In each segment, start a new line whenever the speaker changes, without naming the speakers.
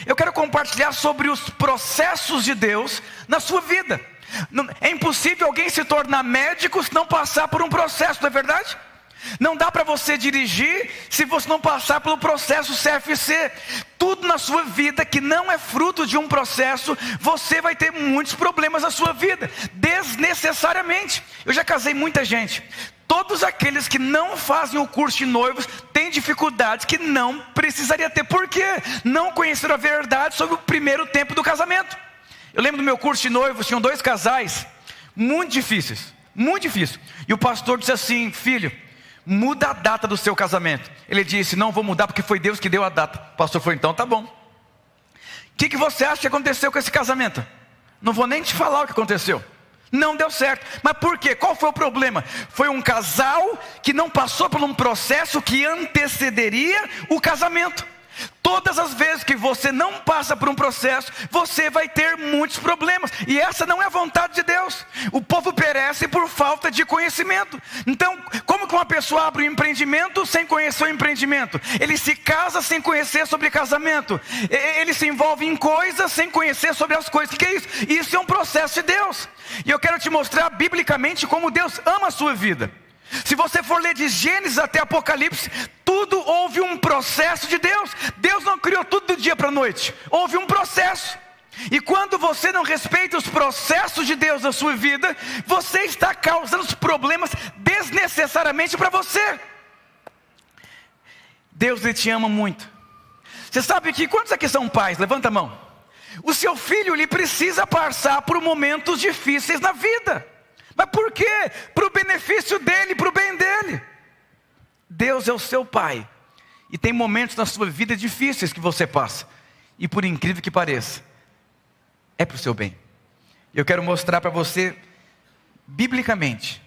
Eu quero compartilhar sobre os processos de Deus na sua vida. É impossível alguém se tornar médico se não passar por um processo, não é verdade? Não dá para você dirigir se você não passar pelo processo CFC. Tudo na sua vida que não é fruto de um processo, você vai ter muitos problemas na sua vida, desnecessariamente. Eu já casei muita gente. Todos aqueles que não fazem o curso de noivos têm dificuldades que não precisaria ter. Por quê? Não conheceram a verdade sobre o primeiro tempo do casamento. Eu lembro do meu curso de noivos, tinham 2 casais muito difíceis, muito difícil. E o pastor disse assim: filho, muda a data do seu casamento. Ele disse: não vou mudar porque foi Deus que deu a data. O pastor falou: então tá bom. O que você acha que aconteceu com esse casamento? Não vou nem te falar o que aconteceu. Não deu certo. Mas por quê? Qual foi o problema? Foi um casal que não passou por um processo que antecederia o casamento. Todas as vezes que você não passa por um processo, você vai ter muitos problemas. E essa não é a vontade de Deus. O povo perece por falta de conhecimento. Então, como que uma pessoa abre um empreendimento sem conhecer o empreendimento? Ele se casa sem conhecer sobre casamento. Ele se envolve em coisas sem conhecer sobre as coisas. O que é isso? Isso é um processo de Deus. E eu quero te mostrar biblicamente como Deus ama a sua vida. Se você for ler de Gênesis até Apocalipse, tudo houve um processo de Deus. Deus não criou tudo do dia para a noite. Houve um processo. E quando você não respeita os processos de Deus na sua vida, você está causando os problemas desnecessariamente para você. Deus, Ele te ama muito. Você sabe que quantos aqui são pais? Levanta a mão. O seu filho, ele precisa passar por momentos difíceis na vida. Mas por quê? Para o benefício dele, para o bem dele. Deus é o seu pai. E tem momentos na sua vida difíceis que você passa. E por incrível que pareça, é para o seu bem. Eu quero mostrar para você, biblicamente,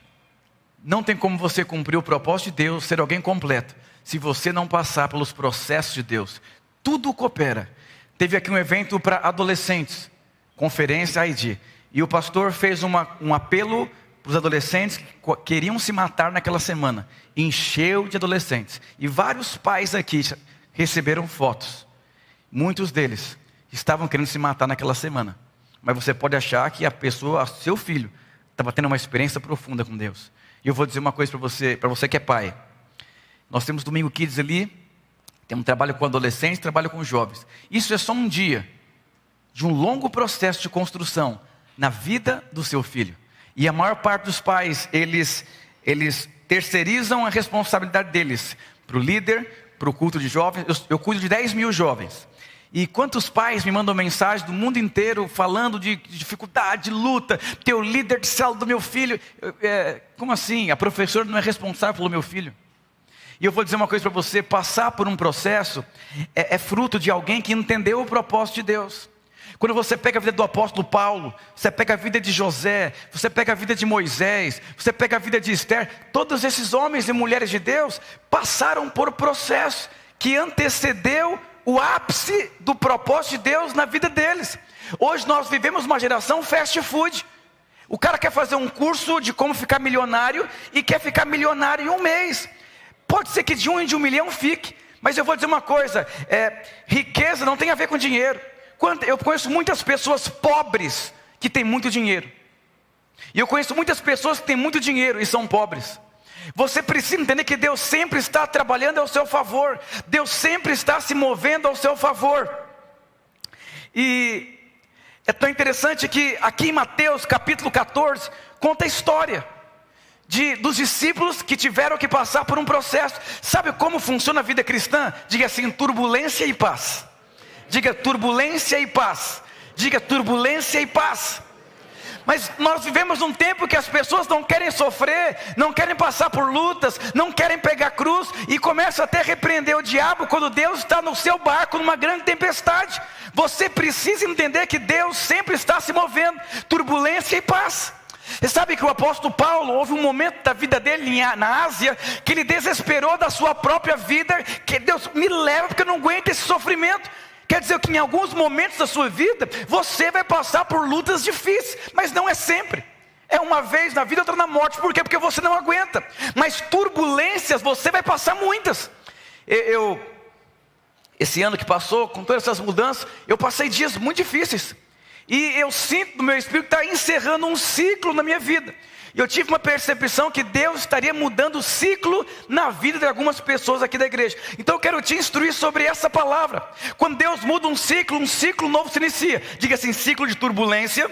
não tem como você cumprir o propósito de Deus, ser alguém completo, se você não passar pelos processos de Deus. Tudo coopera. Teve aqui um evento para adolescentes, conferência ID. E o pastor fez um apelo para os adolescentes que queriam se matar naquela semana. Encheu de adolescentes. E vários pais aqui receberam fotos. Muitos deles estavam querendo se matar naquela semana. Mas você pode achar que a pessoa, seu filho, estava tendo uma experiência profunda com Deus. E eu vou dizer uma coisa para você que é pai. Nós temos Domingo Kids ali, temos trabalho com adolescentes, trabalho com jovens. Isso é só um dia de um longo processo de construção na vida do seu filho. E a maior parte dos pais, eles terceirizam a responsabilidade deles para o líder, para o culto de jovens. Eu cuido de 10 mil jovens. E quantos pais me mandam mensagem do mundo inteiro falando de dificuldade, de luta, ter o líder de célula do meu filho. Como assim? A professora não é responsável pelo meu filho? E eu vou dizer uma coisa para você: passar por um processo é fruto de alguém que entendeu o propósito de Deus. Quando você pega a vida do apóstolo Paulo, você pega a vida de José, você pega a vida de Moisés, você pega a vida de Esther, todos esses homens e mulheres de Deus passaram por um processo que antecedeu o ápice do propósito de Deus na vida deles. Hoje nós vivemos uma geração fast food. O cara quer fazer um curso de como ficar milionário e quer ficar milionário em um mês. Pode ser que de 1 em 1 milhão fique, mas eu vou dizer uma coisa: riqueza não tem a ver com dinheiro. Eu conheço muitas pessoas pobres que têm muito dinheiro. E eu conheço muitas pessoas que têm muito dinheiro e são pobres. Você precisa entender que Deus sempre está trabalhando ao seu favor. Deus sempre está se movendo ao seu favor. E é tão interessante que aqui em Mateus capítulo 14, conta a história dos discípulos que tiveram que passar por um processo. Sabe como funciona a vida cristã? Diga assim: turbulência e paz. Diga turbulência e paz. Diga turbulência e paz. Mas nós vivemos um tempo que as pessoas não querem sofrer, não querem passar por lutas, não querem pegar cruz, e começam até a repreender o diabo quando Deus está no seu barco numa grande tempestade. Você precisa entender que Deus sempre está se movendo. Turbulência e paz. Você sabe que o apóstolo Paulo, houve um momento da vida dele na Ásia, que ele desesperou da sua própria vida, que Deus me leva porque eu não aguento esse sofrimento. Quer dizer que em alguns momentos da sua vida, você vai passar por lutas difíceis, mas não é sempre. É uma vez na vida, outra na morte. Por quê? Porque você não aguenta. Mas turbulências, você vai passar muitas. esse ano que passou, com todas essas mudanças, eu passei dias muito difíceis. E eu sinto no meu espírito que está encerrando um ciclo na minha vida. E eu tive uma percepção que Deus estaria mudando o ciclo na vida de algumas pessoas aqui da igreja. Então eu quero te instruir sobre essa palavra. Quando Deus muda um ciclo novo se inicia. Diga assim, ciclo de turbulência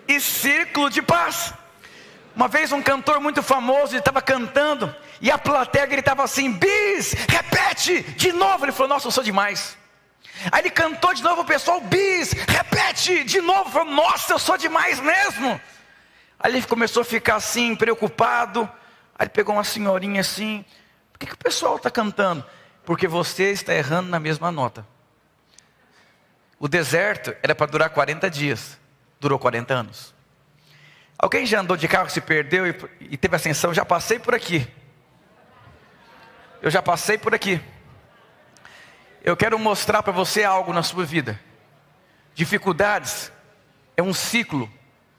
e ciclo de paz. Uma vez um cantor muito famoso, ele estava cantando, e a plateia gritava assim, bis, repete de novo. Ele falou, nossa, eu sou demais. Aí ele cantou de novo, o pessoal, bis, repete de novo. Ele falou, nossa, eu sou demais mesmo. Aí ele começou a ficar assim, preocupado. Aí ele pegou uma senhorinha assim, por que o pessoal está cantando? Porque você está errando na mesma nota. O deserto era para durar 40 dias, durou 40 anos. Alguém já andou de carro, se perdeu e teve ascensão? Já passei por aqui. Eu já passei por aqui. Eu quero mostrar para você algo na sua vida. Dificuldades é um ciclo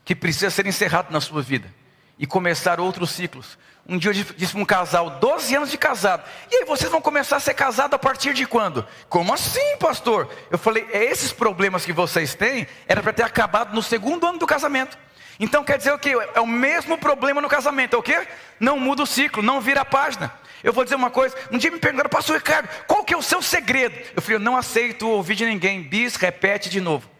que precisa ser encerrado na sua vida e começar outros ciclos. Um dia eu disse para um casal, 12 anos de casado, e aí vocês vão começar a ser casados a partir de quando? Como assim, pastor? Eu falei, esses problemas que vocês têm, era para ter acabado no 2º ano do casamento. Então quer dizer o quê? É o mesmo problema no casamento, é o quê? Não muda o ciclo, não vira a página. Eu vou dizer uma coisa, um dia me perguntaram, pastor Ricardo, qual que é o seu segredo? Eu falei, eu não aceito ouvir de ninguém, bis, repete de novo.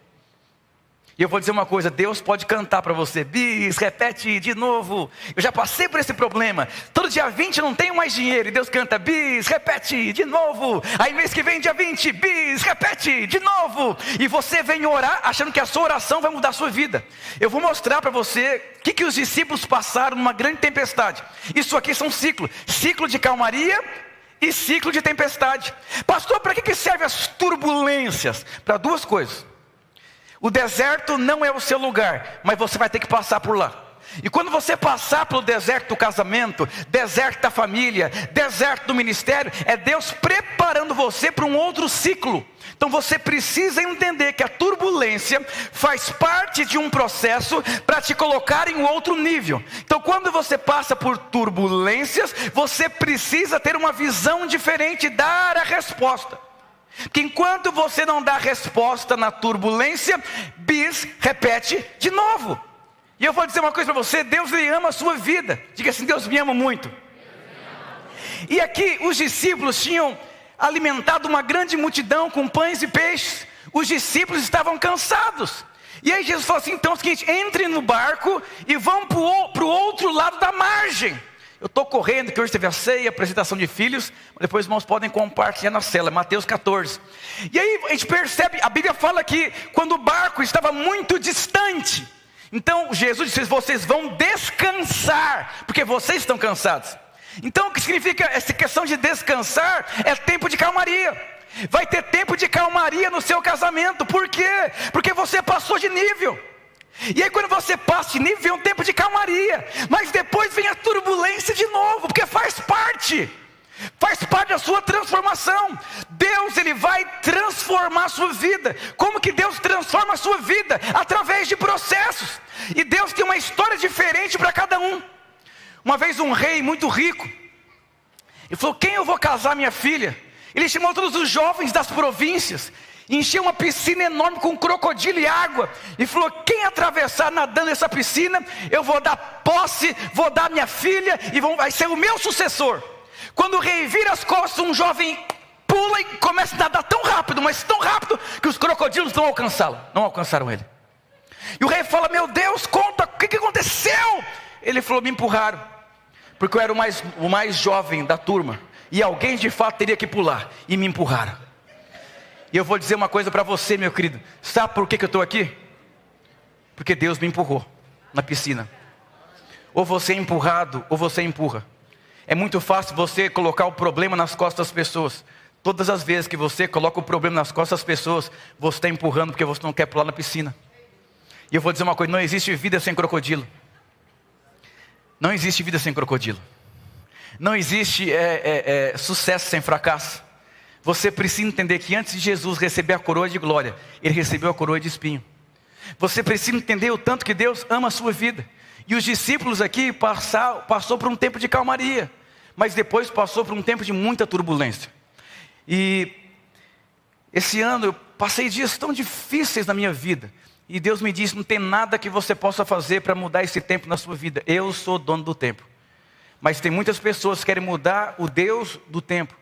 E eu vou dizer uma coisa, Deus pode cantar para você, bis, repete de novo. Eu já passei por esse problema, todo dia 20 eu não tenho mais dinheiro, e Deus canta, bis, repete de novo. Aí mês que vem dia 20, bis, repete de novo. E você vem orar achando que a sua oração vai mudar a sua vida. Eu vou mostrar para você o que os discípulos passaram numa grande tempestade. Isso aqui são ciclos, ciclo de calmaria e ciclo de tempestade. Pastor, para que servem as turbulências? Para duas coisas. O deserto não é o seu lugar, mas você vai ter que passar por lá. E quando você passar pelo deserto do casamento, deserto da família, deserto do ministério, é Deus preparando você para um outro ciclo. Então você precisa entender que a turbulência faz parte de um processo para te colocar em outro nível. Então quando você passa por turbulências, você precisa ter uma visão diferente, dar a resposta. Porque enquanto você não dá resposta na turbulência, bis, repete de novo. E eu vou dizer uma coisa para você, Deus ele ama a sua vida. Diga assim, Deus me ama muito. E aqui os discípulos tinham alimentado uma grande multidão com pães e peixes. Os discípulos estavam cansados. E aí Jesus falou assim, então é o seguinte, entrem no barco e vão para o outro lado da margem. Eu estou correndo, que hoje teve a ceia, a apresentação de filhos, depois os irmãos podem compartilhar na cela, Mateus 14. E aí a gente percebe, a Bíblia fala que quando o barco estava muito distante, então Jesus disse, vocês vão descansar, porque vocês estão cansados. Então o que significa essa questão de descansar? É tempo de calmaria. Vai ter tempo de calmaria no seu casamento, por quê? Porque você passou de nível. E aí quando você passa de nível, vem um tempo de calmaria, mas depois vem a turbulência de novo, porque faz parte da sua transformação. Deus ele vai transformar a sua vida. Como que Deus transforma a sua vida? Através de processos. E Deus tem uma história diferente para cada um. Uma vez um rei muito rico, ele falou, quem eu vou casar minha filha? Ele chamou todos os jovens das províncias, encheu uma piscina enorme com crocodilo e água, e falou, quem atravessar nadando essa piscina, eu vou dar posse, vou dar minha filha, e vai ser o meu sucessor. Quando o rei vira as costas, um jovem pula e começa a nadar tão rápido, mas tão rápido, que os crocodilos não alcançaram ele. E o rei fala, meu Deus, conta, o que aconteceu? Ele falou, me empurraram, porque eu era o mais jovem da turma, e alguém de fato teria que pular, e me empurraram. E eu vou dizer uma coisa para você, meu querido, sabe por que eu estou aqui? Porque Deus me empurrou na piscina. Ou você é empurrado, ou você empurra. É muito fácil você colocar o problema nas costas das pessoas. Todas as vezes que você coloca o problema nas costas das pessoas, você está empurrando porque você não quer pular na piscina. E eu vou dizer uma coisa, não existe vida sem crocodilo. Não existe vida sem crocodilo. Não existe sucesso sem fracasso. Você precisa entender que antes de Jesus receber a coroa de glória, Ele recebeu a coroa de espinho. Você precisa entender o tanto que Deus ama a sua vida. E os discípulos aqui passou por um tempo de calmaria, mas depois passou por um tempo de muita turbulência. E Esse ano eu passei dias tão difíceis na minha vida. E Deus me disse, não tem nada que você possa fazer para mudar esse tempo na sua vida. Eu sou dono do tempo. Mas tem muitas pessoas que querem mudar o Deus do tempo.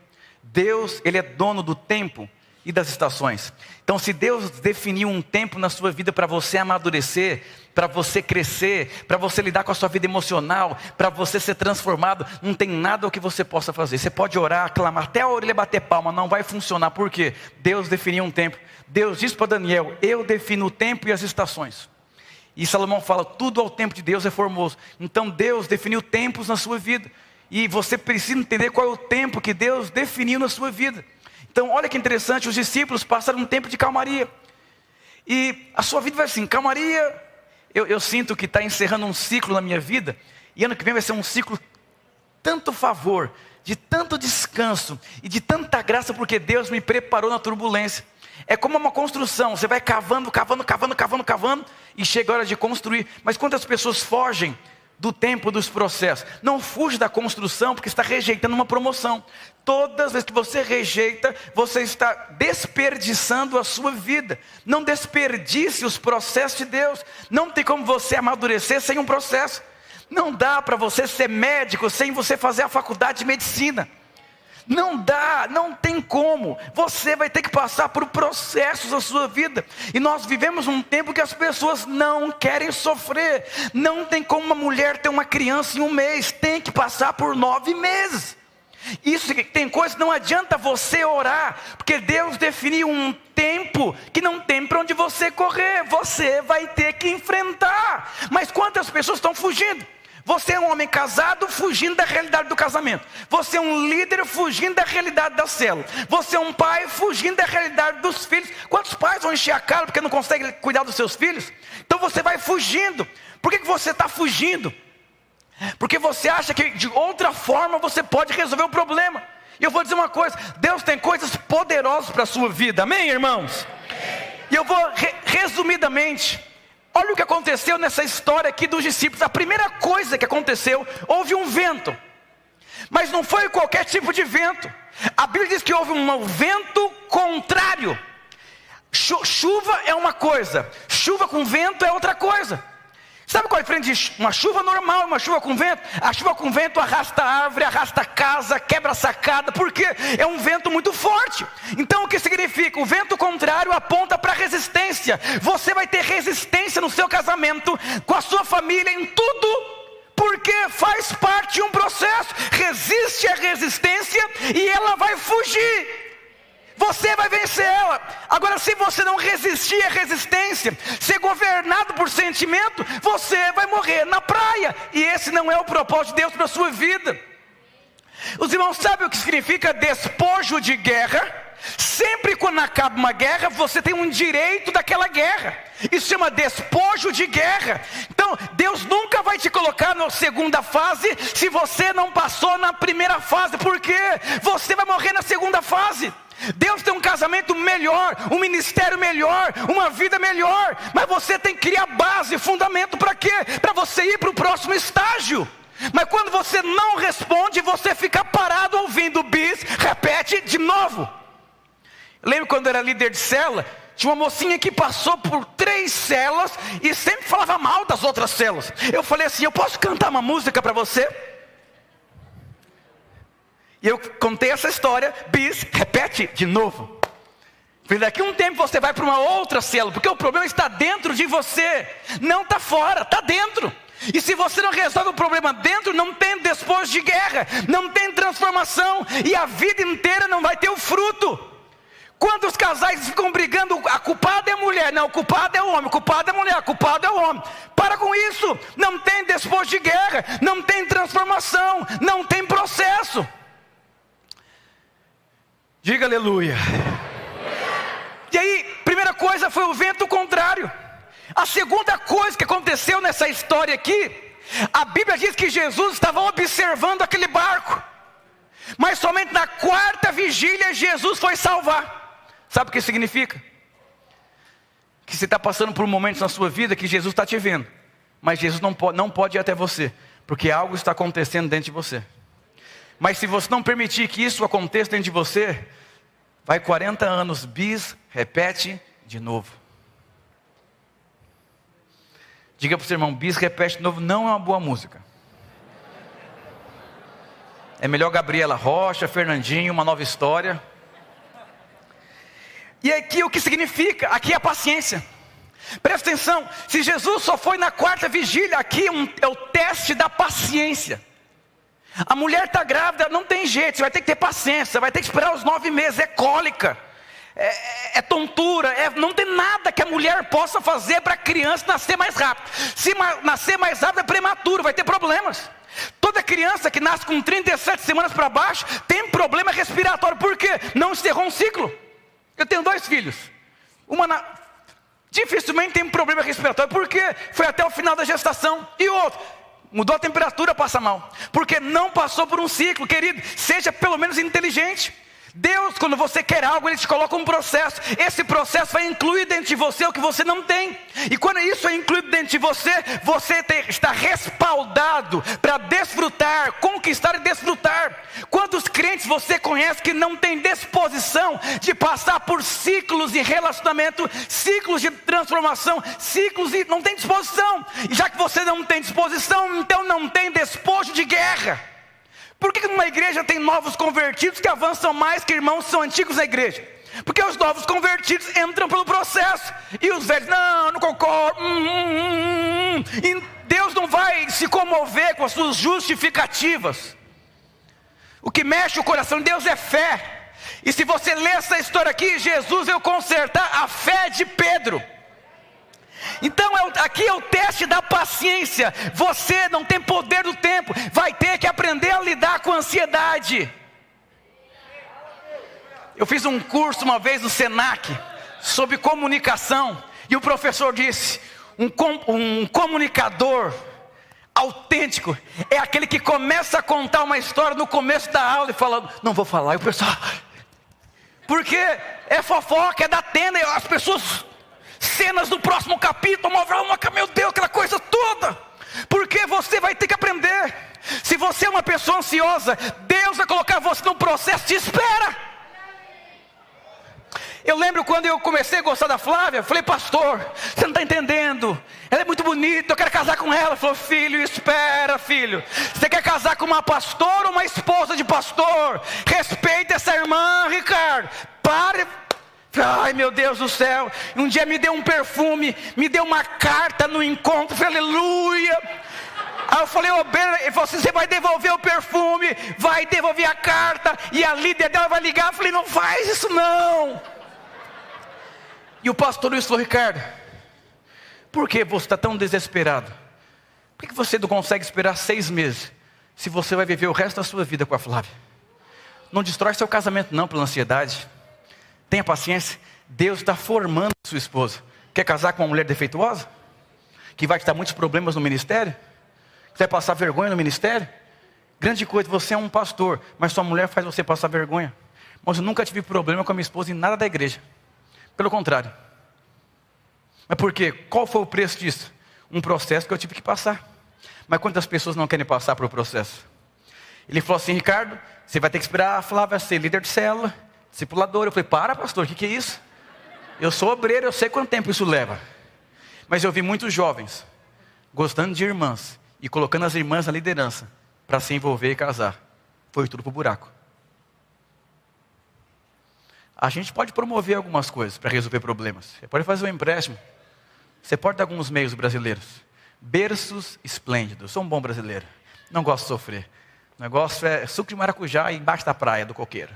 Deus, Ele é dono do tempo e das estações. Então, se Deus definiu um tempo na sua vida para você amadurecer, para você crescer, para você lidar com a sua vida emocional, para você ser transformado, não tem nada o que você possa fazer. Você pode orar, clamar, até a orelha bater palma, não vai funcionar. Por quê? Deus definiu um tempo. Deus disse para Daniel, eu defino o tempo e as estações. E Salomão fala, tudo ao tempo de Deus é formoso. Então Deus definiu tempos na sua vida. E você precisa entender qual é o tempo que Deus definiu na sua vida. Então olha que interessante, os discípulos passaram um tempo de calmaria. E a sua vida vai assim, calmaria, eu sinto que está encerrando um ciclo na minha vida. E ano que vem vai ser um ciclo tanto favor, de tanto descanso e de tanta graça, porque Deus me preparou na turbulência. É como uma construção, você vai cavando, e chega a hora de construir. Mas quantas pessoas fogem do tempo dos processos? Não fuja da construção porque está rejeitando uma promoção. Todas as vezes que você rejeita, você está desperdiçando a sua vida. Não desperdice os processos de Deus. Não tem como você amadurecer sem um processo. Não dá para você ser médico sem você fazer a faculdade de medicina. Não dá, não tem como. Você vai ter que passar por processos na sua vida. E nós vivemos um tempo que as pessoas não querem sofrer. Não tem como uma mulher ter uma criança em um mês. Tem que passar por 9 meses. Isso tem coisa que não adianta você orar, porque Deus definiu um tempo que não tem para onde você correr. Você vai ter que enfrentar. Mas quantas pessoas estão fugindo? Você é um homem casado fugindo da realidade do casamento. Você é um líder fugindo da realidade da célula. Você é um pai fugindo da realidade dos filhos. Quantos pais vão encher a cara porque não conseguem cuidar dos seus filhos? Então você vai fugindo. Por que você está fugindo? Porque você acha que de outra forma você pode resolver o problema. E eu vou dizer uma coisa, Deus tem coisas poderosas para a sua vida, amém, irmãos? E eu vou resumidamente, olha o que aconteceu nessa história aqui dos discípulos. A primeira coisa que aconteceu, houve um vento. Mas não foi qualquer tipo de vento. A Bíblia diz que houve um vento contrário. Chuva é uma coisa, chuva com vento é outra coisa. Sabe qual é a diferença de uma chuva normal e uma chuva com vento? A chuva com vento arrasta árvore, arrasta casa, quebra sacada, porque é um vento muito forte. Então o que significa? O vento contrário aponta para resistência. Você vai ter resistência no seu casamento, com a sua família, em tudo, porque faz parte de um processo. Resiste à resistência e ela vai fugir. Você vai vencer ela. Agora, se você não resistir à resistência, ser governado por sentimento, você vai morrer na praia. E esse não é o propósito de Deus para a sua vida. Os irmãos sabem o que significa despojo de guerra? Sempre quando acaba uma guerra, você tem um direito daquela guerra. Isso chama despojo de guerra. Então, Deus nunca vai te colocar na segunda fase se você não passou na primeira fase. Por quê? Você vai morrer na segunda fase. Deus tem um casamento melhor, um ministério melhor, uma vida melhor. Mas você tem que criar base, fundamento para quê? Para você ir para o próximo estágio. Mas quando você não responde, você fica parado ouvindo bis, repete de novo. Lembro quando eu era líder de célula, tinha uma mocinha que passou por 3 células e sempre falava mal das outras células. Eu falei assim, eu posso cantar uma música para você? E eu contei essa história, bis, repete de novo. Falei, daqui a um tempo você vai para uma outra célula, porque o problema está dentro de você, não está fora, está dentro. E se você não resolve o problema dentro, não tem despojo de guerra, não tem transformação, e a vida inteira não vai ter o fruto. Quantos casais ficam brigando, a culpada é a mulher, não, o culpado é o homem, o culpado é a mulher, o culpado é o homem. Para com isso, não tem despojo de guerra, não tem transformação, não tem processo. Diga aleluia. E aí, primeira coisa foi o vento contrário. A segunda coisa que aconteceu nessa história aqui, a Bíblia diz que Jesus estava observando aquele barco. Mas somente na 4ª vigília Jesus foi salvar. Sabe o que significa? Que você está passando por momentos na sua vida que Jesus está te vendo, mas Jesus não pode ir até você, porque algo está acontecendo dentro de você. Mas se você não permitir que isso aconteça dentro de você, Vai 40 anos, bis, repete de novo. Diga para o seu irmão, bis, repete de novo, não é uma boa música. É melhor Gabriela Rocha, Fernandinho, Uma Nova História. E aqui o que significa? Aqui é a paciência. Presta atenção, se Jesus só foi na quarta vigília, aqui é o teste da paciência. A mulher está grávida, não tem jeito, você vai ter que ter paciência, vai ter que esperar os 9 meses, é cólica, é tontura, não tem nada que a mulher possa fazer para a criança nascer mais rápido. Se nascer mais rápido é prematuro, vai ter problemas. Toda criança que nasce com 37 semanas para baixo tem problema respiratório, por quê? Não encerrou um ciclo. Eu tenho 2 filhos, dificilmente tem um problema respiratório, porque foi até o final da gestação. E o outro, mudou a temperatura, passa mal, porque não passou por um ciclo. Querido, seja pelo menos inteligente. Deus, quando você quer algo, Ele te coloca um processo. Esse processo vai incluir dentro de você o que você não tem. E quando isso é incluído dentro de você, está respaldado para desfrutar, conquistar e desfrutar. Quantos crentes você conhece que não tem disposição de passar por ciclos de relacionamento, ciclos de transformação, ciclos e não tem disposição? E já que você não tem disposição, então não tem despojo de guerra. Por que numa igreja tem novos convertidos que avançam mais que irmãos que são antigos na igreja? Porque os novos convertidos entram pelo processo, e os velhos, não concordo. E Deus não vai se comover com as suas justificativas. O que mexe o coração de Deus é fé. E se você ler essa história aqui, Jesus veio consertar a fé de Pedro. Então aqui é o teste da paciência. Você não tem poder do tempo, vai ter que aprender a lidar com a ansiedade. Eu fiz um curso uma vez no Senac sobre comunicação, e o professor disse, um comunicador autêntico é aquele que começa a contar uma história no começo da aula e fala, não vou falar, e o pessoal, porque é fofoca, é da tenda, as pessoas, cenas do próximo capítulo, meu Deus, aquela coisa toda. Porque você vai ter que aprender. Se você é uma pessoa ansiosa, Deus vai colocar você num processo de espera. Eu lembro quando eu comecei a gostar da Flávia, eu falei, pastor, você não está entendendo, ela é muito bonita, eu quero casar com ela. Ele falou, filho, espera, filho, você quer casar com uma pastora ou uma esposa de pastor? Respeita essa irmã, Ricardo, pare. Ai meu Deus do céu, um dia me deu um perfume, me deu uma carta no encontro, falei, aleluia. Aí eu falei, ele falou assim, você vai devolver o perfume, vai devolver a carta, e a líder dela vai ligar. Eu falei, não faz isso não. E o pastor Luiz falou, Ricardo, por que você está tão desesperado? Por que você não consegue esperar 6 meses, se você vai viver o resto da sua vida com a Flávia? Não destrói seu casamento não, pela ansiedade. Tenha paciência, Deus está formando a sua esposa. Quer casar com uma mulher defeituosa? Que vai te dar muitos problemas no ministério? Que vai passar vergonha no ministério? Grande coisa, você é um pastor, mas sua mulher faz você passar vergonha. Mas eu nunca tive problema com a minha esposa em nada da igreja. Pelo contrário. Mas por quê? Qual foi o preço disso? Um processo que eu tive que passar. Mas quantas pessoas não querem passar por o processo? Ele falou assim, Ricardo, você vai ter que esperar a Flávia ser líder de célula, discipulador. Eu falei, para pastor, o que é isso? Eu sou obreiro, eu sei quanto tempo isso leva. Mas eu vi muitos jovens gostando de irmãs e colocando as irmãs na liderança para se envolver e casar. Foi tudo pro buraco. A gente pode promover algumas coisas para resolver problemas. Você pode fazer um empréstimo. Você pode dar alguns meios brasileiros. Berços esplêndidos. Sou um bom brasileiro. Não gosto de sofrer. O negócio é suco de maracujá embaixo da praia do coqueiro.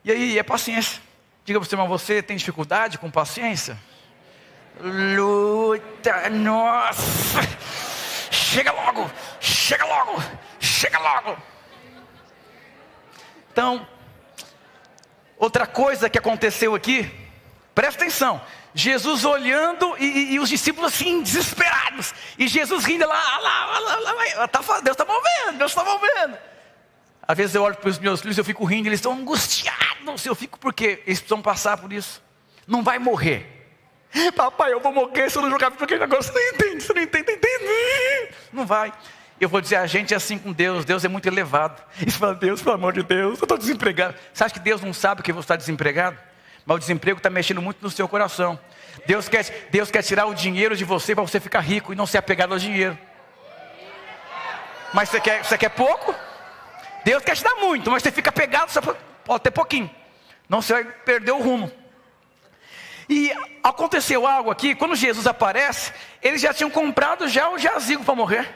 E aí, é paciência. Diga para você, irmão, você tem dificuldade com paciência? Luta, nossa. Chega logo, chega logo, chega logo. Então, outra coisa que aconteceu aqui, presta atenção. Jesus olhando e os discípulos assim, desesperados. E Jesus rindo lá, Deus está movendo, Deus está movendo. Às vezes eu olho para os meus filhos, eu fico rindo, eles estão angustiados. Eu fico, por quê? Eles precisam passar por isso. Não vai morrer. Papai, eu vou morrer se eu não jogar videogame agora. Você não entende, você não entende. Não vai. Eu vou dizer, a gente é assim com Deus. Deus é muito elevado. E você fala, Deus, pelo amor de Deus, eu estou desempregado. Você acha que Deus não sabe que você está desempregado? Mas o desemprego está mexendo muito no seu coração. Deus quer tirar o dinheiro de você para você ficar rico e não ser apegado ao dinheiro. Mas você quer pouco? Deus quer te dar muito, mas você fica apegado, só pode ter pouquinho. Não, você vai perder o rumo. E aconteceu algo aqui, quando Jesus aparece, eles já tinham comprado já o jazigo para morrer.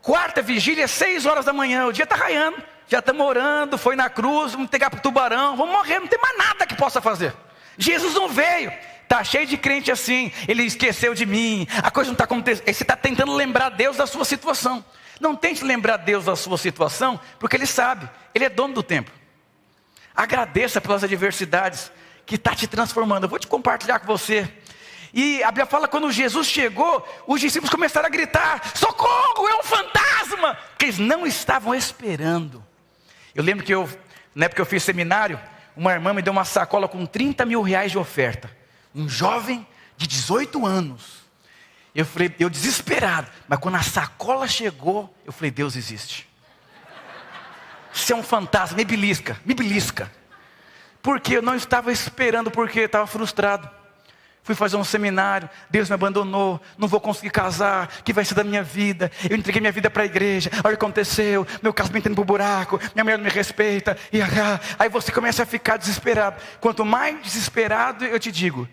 Quarta vigília, 6 horas da manhã, o dia está raiando, já estamos orando, foi na cruz, vamos pegar para o tubarão, vamos morrer, não tem mais nada que possa fazer. Jesus não veio, está cheio de crente assim, ele esqueceu de mim, a coisa não está acontecendo, você está tentando lembrar Deus da sua situação. Não tente lembrar Deus da sua situação, porque Ele sabe, Ele é dono do tempo. Agradeça pelas adversidades que está te transformando. Eu vou te compartilhar com você. E a Bíblia fala, quando Jesus chegou, os discípulos começaram a gritar, socorro, é um fantasma, que eles não estavam esperando. Eu lembro que na época que eu fiz seminário, uma irmã me deu uma sacola com 30 mil reais de oferta. Um jovem de 18 anos. Eu desesperado, mas quando a sacola chegou, eu falei, Deus existe. Você é um fantasma, me belisca. Porque eu não estava esperando, porque eu estava frustrado. Fui fazer um seminário, Deus me abandonou, não vou conseguir casar, o que vai ser da minha vida? Eu entreguei minha vida para a igreja, olha o que aconteceu, meu casamento indo para o buraco, minha mulher não me respeita, aí você começa a ficar desesperado. Quanto mais desesperado, eu te digo,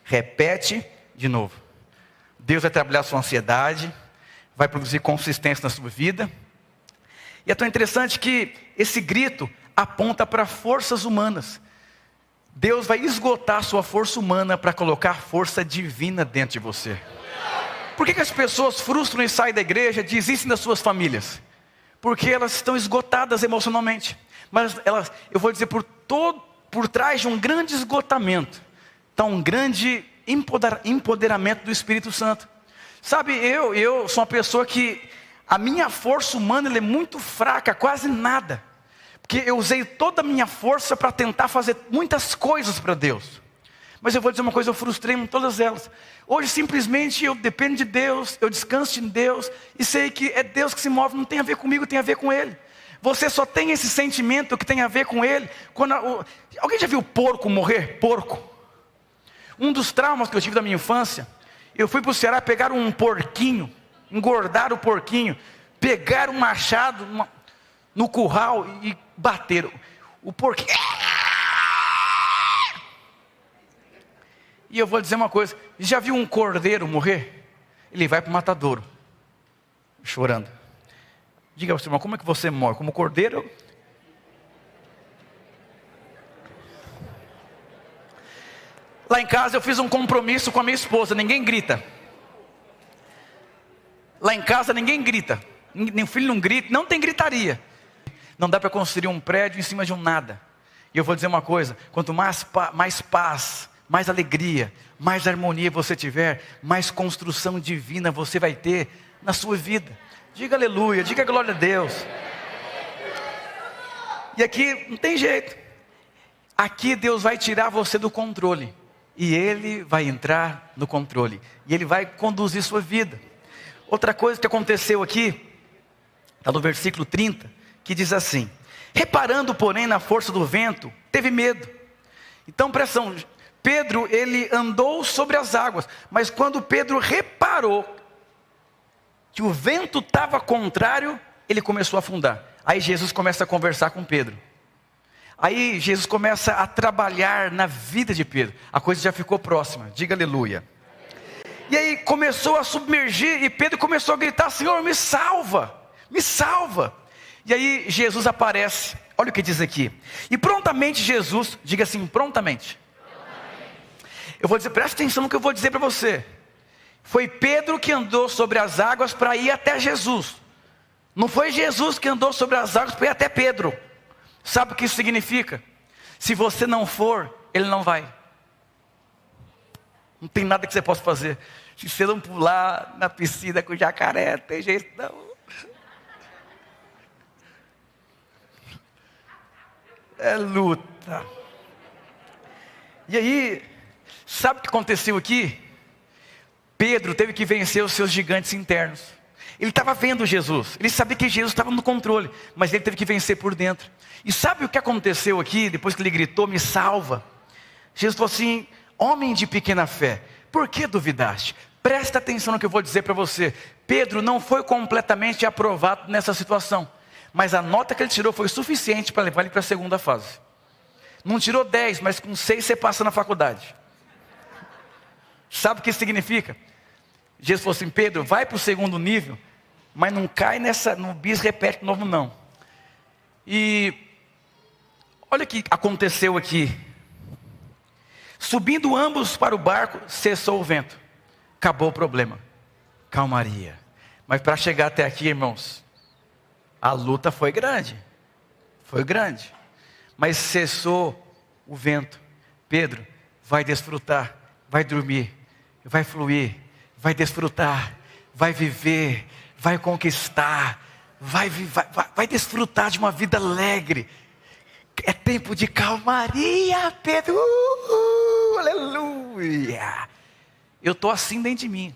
repete de novo. Deus vai trabalhar a sua ansiedade, vai produzir consistência na sua vida. E é tão interessante que esse grito aponta para forças humanas. Deus vai esgotar a sua força humana para colocar força divina dentro de você. Por que as pessoas frustram e saem da igreja, desistem das suas famílias? Porque elas estão esgotadas emocionalmente. Mas eu vou dizer, por trás de um grande esgotamento, está um grande empoderamento do Espírito Santo. Sabe, eu sou uma pessoa que a minha força humana é muito fraca, quase nada. Porque eu usei toda a minha força para tentar fazer muitas coisas para Deus. Mas eu vou dizer uma coisa, eu frustrei em todas elas. Hoje simplesmente eu dependo de Deus, eu descanso em Deus e sei que é Deus que se move, não tem a ver comigo, tem a ver com Ele. Você só tem esse sentimento que tem a ver com Ele quando alguém já viu porco morrer? Porco. Um dos traumas que eu tive da minha infância, eu fui para o Ceará pegar um porquinho, engordar o porquinho, pegar um machado no curral e bater o porquinho. E eu vou dizer uma coisa, já viu um cordeiro morrer? Ele vai para o matadouro, chorando. Diga ao seu irmão, como é que você morre? Como cordeiro? Lá em casa eu fiz um compromisso com a minha esposa, ninguém grita. Lá em casa ninguém grita, nem o filho não grita, não tem gritaria. Não dá para construir um prédio em cima de um nada. E eu vou dizer uma coisa, quanto mais paz, mais alegria, mais harmonia você tiver, mais construção divina você vai ter na sua vida. Diga aleluia, diga glória a Deus. E aqui não tem jeito. Aqui Deus vai tirar você do controle. E Ele vai entrar no controle. E Ele vai conduzir sua vida. Outra coisa que aconteceu aqui, está no versículo 30, que diz assim: reparando porém na força do vento, teve medo. Então presta atenção, Pedro ele andou sobre as águas, mas quando Pedro reparou que o vento estava contrário, ele começou a afundar. Aí Jesus começa a conversar com Pedro. Aí Jesus começa a trabalhar na vida de Pedro. A coisa já ficou próxima, diga aleluia. E aí começou a submergir e Pedro começou a gritar: Senhor, me salva, me salva. E aí Jesus aparece, olha o que diz aqui. E prontamente Jesus, diga assim, prontamente. Eu vou dizer, presta atenção no que eu vou dizer para você. Foi Pedro que andou sobre as águas para ir até Jesus. Não foi Jesus que andou sobre as águas para ir até Pedro. Sabe o que isso significa? Se você não for, ele não vai. Não tem nada que você possa fazer. Se você não pular na piscina com o jacaré, não tem jeito não. É luta. E aí, sabe o que aconteceu aqui? Pedro teve que vencer os seus gigantes internos. Ele estava vendo Jesus, ele sabia que Jesus estava no controle, mas ele teve que vencer por dentro. E sabe o que aconteceu aqui, depois que ele gritou, me salva? Jesus falou assim, homem de pequena fé, por que duvidaste? Presta atenção no que eu vou dizer para você. Pedro não foi completamente aprovado nessa situação, mas a nota que ele tirou foi suficiente para levar ele para a segunda fase. Não tirou 10, mas com 6 você passa na faculdade. Sabe o que isso significa? Jesus falou assim, Pedro, vai para o segundo nível, mas não cai no bis repete novo não. E olha o que aconteceu aqui. Subindo ambos para o barco, cessou o vento. Acabou o problema. Calmaria. Mas para chegar até aqui, irmãos, a luta foi grande. Foi grande. Mas cessou o vento. Pedro, vai desfrutar, vai dormir, vai fluir, vai desfrutar, vai viver, vai conquistar, vai desfrutar de uma vida alegre. É tempo de calmaria, Pedro. Aleluia. Eu estou assim dentro de mim.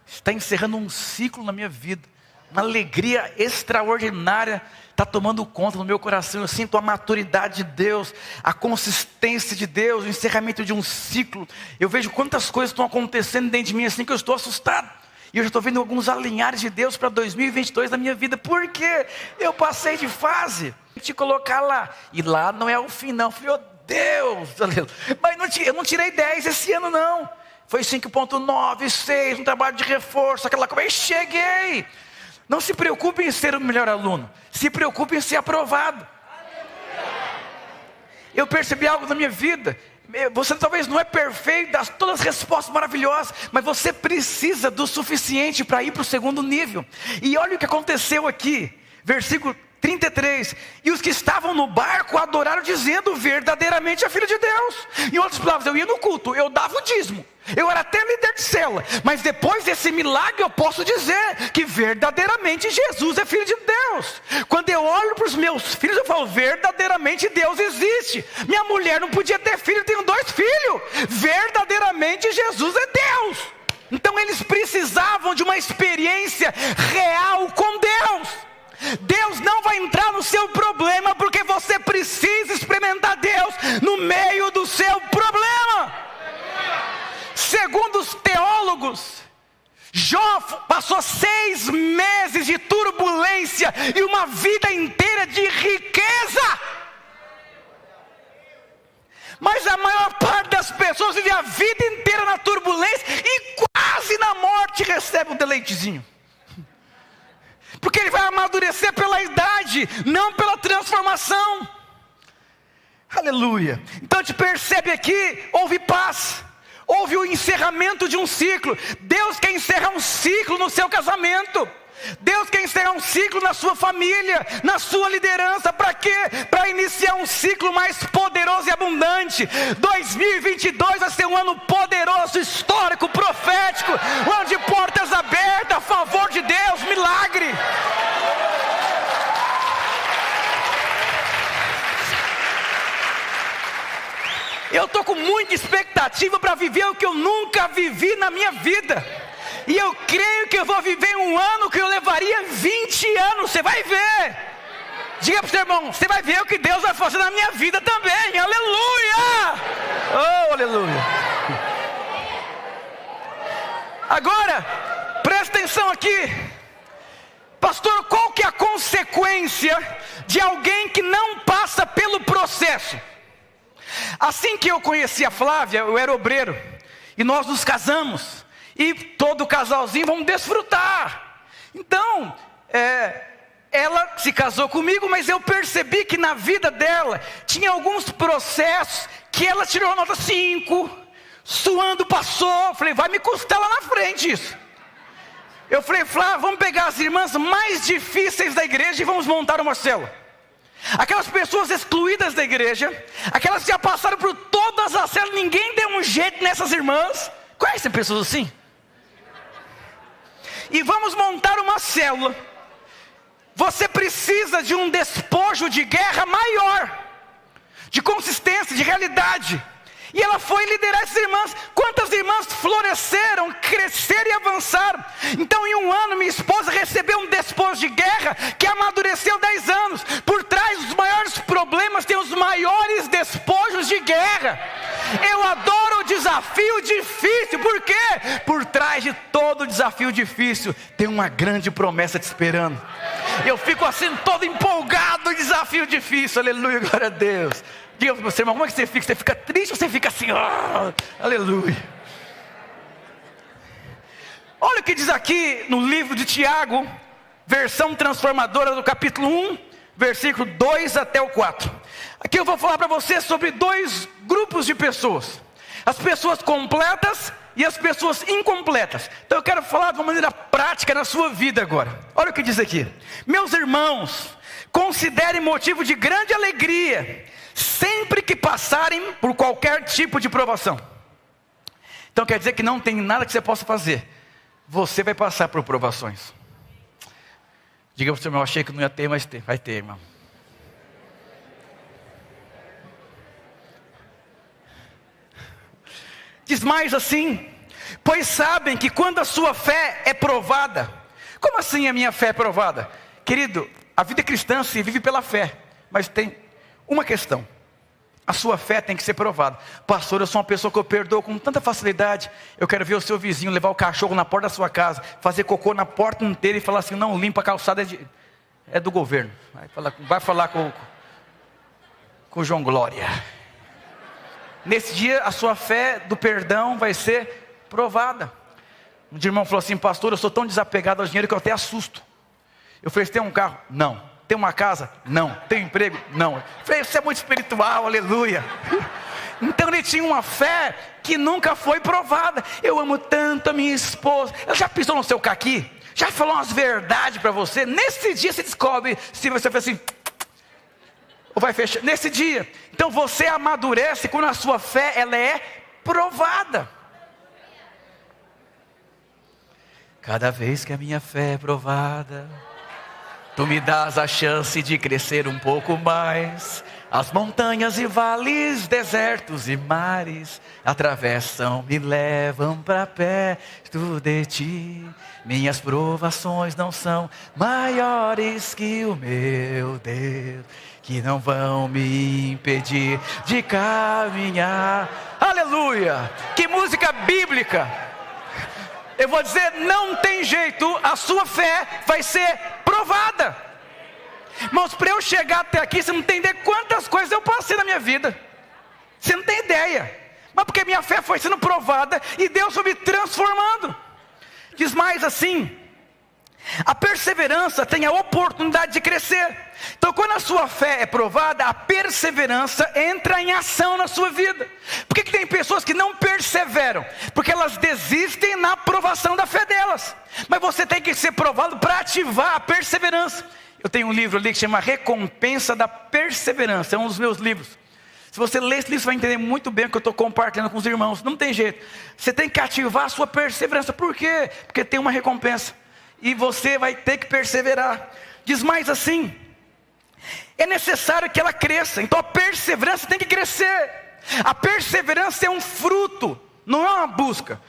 Está encerrando um ciclo na minha vida. Uma alegria extraordinária está tomando conta do meu coração. Eu sinto a maturidade de Deus, a consistência de Deus, o encerramento de um ciclo. Eu vejo quantas coisas estão acontecendo dentro de mim assim que eu estou assustado. E eu já estou vendo alguns alinhares de Deus para 2022 na minha vida. Por quê? Eu passei de fase. Te colocar lá. E lá não é o fim não. Eu falei, oh Deus. Mas eu não tirei 10 esse ano não. Foi 5.9, 6, um trabalho de reforço, aquela coisa. E cheguei. Não se preocupe em ser o melhor aluno. Se preocupe em ser aprovado. Eu percebi algo na minha vida. Você talvez não é perfeito, dá todas as respostas maravilhosas, mas você precisa do suficiente para ir para o segundo nível. E olha o que aconteceu aqui. Versículo 33, e os que estavam no barco adoraram dizendo, verdadeiramente é filho de Deus. Em outras palavras, eu ia no culto, eu dava o dízimo, eu era até líder de célula, mas depois desse milagre eu posso dizer que verdadeiramente Jesus é filho de Deus. Quando eu olho para os meus filhos, eu falo, verdadeiramente Deus existe. Minha mulher não podia ter filho, eu tenho 2 filhos. Verdadeiramente Jesus é Deus. Então eles precisavam de uma experiência real com Deus. Deus não vai entrar no seu problema, porque você precisa experimentar Deus no meio do seu problema. Segundo os teólogos, Jó passou 6 meses de turbulência e uma vida inteira de riqueza. Mas a maior parte das pessoas vive a vida inteira na turbulência e quase na morte recebe um deleitezinho. Porque ele vai amadurecer pela idade, não pela transformação. Aleluia. Então a gente percebe aqui, houve paz, houve o encerramento de um ciclo. Deus quer encerrar um ciclo no seu casamento. Deus quer encerrar um ciclo na sua família, na sua liderança. Para quê? Para iniciar um ciclo mais poderoso e abundante. 2022 vai ser um ano poderoso, histórico, profético, um ano de portas abertas, a favor de Deus, milagre. Eu estou com muita expectativa para viver o que eu nunca vivi na minha vida. E eu creio que eu vou viver um ano que eu levaria 20 anos. Você vai ver. Diga para o seu irmão, você vai ver o que Deus vai fazer na minha vida também. Aleluia! Oh, aleluia! Agora, presta atenção aqui. Pastor, qual que é a consequência de alguém que não passa pelo processo? Assim que eu conheci a Flávia, eu era obreiro, e nós nos casamos. E todo casalzinho vamos desfrutar. Então, ela se casou comigo, mas eu percebi que na vida dela tinha alguns processos que ela tirou a nota 5, suando passou. Falei, vai me custar lá na frente isso. Eu falei, Flávia, vamos pegar as irmãs mais difíceis da igreja e vamos montar uma célula. Aquelas pessoas excluídas da igreja, aquelas que já passaram por todas as células, ninguém deu um jeito nessas irmãs. Conhecem pessoas assim? E vamos montar uma célula. Você precisa de um despojo de guerra maior, de consistência, de realidade. E ela foi liderar essas irmãs. Quantas irmãs floresceram, cresceram e avançaram? Então em um ano minha esposa recebeu um despojo de guerra que amadureceu 10 anos. Por trás dos maiores problemas tem os maiores despojos de guerra. Eu adoro o desafio difícil. Por quê? Por trás de todo desafio difícil tem uma grande promessa te esperando. Eu fico assim todo empolgado no desafio difícil. Aleluia, glória a Deus. Diga para você, irmão, como é que você fica? Você fica triste ou você fica assim? Aleluia. Olha o que diz aqui no livro de Tiago, versão transformadora do capítulo 1, versículo 2 até o 4. Aqui eu vou falar para você sobre 2 grupos de pessoas. As pessoas completas e as pessoas incompletas. Então eu quero falar de uma maneira prática na sua vida agora. Olha o que diz aqui. Meus irmãos, considerem motivo de grande alegria sempre que passarem por qualquer tipo de provação. Então quer dizer que não tem nada que você possa fazer. Você vai passar por provações. Diga para o seu irmão, eu achei que não ia ter, mas vai ter, irmão. Diz mais assim: pois sabem que quando a sua fé é provada. Como assim a minha fé é provada? Querido, a vida cristã se vive pela fé, mas tem uma questão: a sua fé tem que ser provada. Pastor, eu sou uma pessoa que eu perdoo com tanta facilidade. Eu quero ver o seu vizinho levar o cachorro na porta da sua casa, fazer cocô na porta inteira e falar assim: não, limpa a calçada, é do governo. Vai falar com o João Glória. Nesse dia a sua fé do perdão vai ser provada. Um dia o irmão falou assim: pastor, eu sou tão desapegado ao dinheiro que eu até assusto. Eu falei: você tem um carro? Não. Tem uma casa? Não. Tem emprego? Não. Eu falei: você é muito espiritual, aleluia. Então ele tinha uma fé que nunca foi provada. Eu amo tanto a minha esposa. Ela já pisou no seu caqui? Já falou umas verdades para você? Nesse dia você descobre se você faz assim, ou vai fechar. Nesse dia. Então você amadurece quando a sua fé ela é provada. Cada vez que a minha fé é provada, tu me dás a chance de crescer um pouco mais. As montanhas e vales, desertos e mares atravessam, me levam para perto de ti. Minhas provações não são maiores que o meu Deus, que não vão me impedir de caminhar. Aleluia! Que música bíblica! Eu vou dizer, não tem jeito, a sua fé vai ser provada. Irmãos, para eu chegar até aqui, você não tem ideia quantas coisas eu passei na minha vida. Você não tem ideia. Mas porque minha fé foi sendo provada e Deus foi me transformando. Diz mais assim: a perseverança tem a oportunidade de crescer. Então quando a sua fé é provada, a perseverança entra em ação na sua vida. Por que tem pessoas que não perseveram? Porque elas desistem na provação da fé delas. Mas você tem que ser provado para ativar a perseverança. Eu tenho um livro ali que chama Recompensa da Perseverança. É um dos meus livros. Se você ler esse livro, você vai entender muito bem o que eu estou compartilhando com os irmãos. Não tem jeito. Você tem que ativar a sua perseverança. Por quê? Porque tem uma recompensa. E você vai ter que perseverar. Diz mais assim: é necessário que ela cresça. Então a perseverança tem que crescer. A perseverança é um fruto, não é uma busca.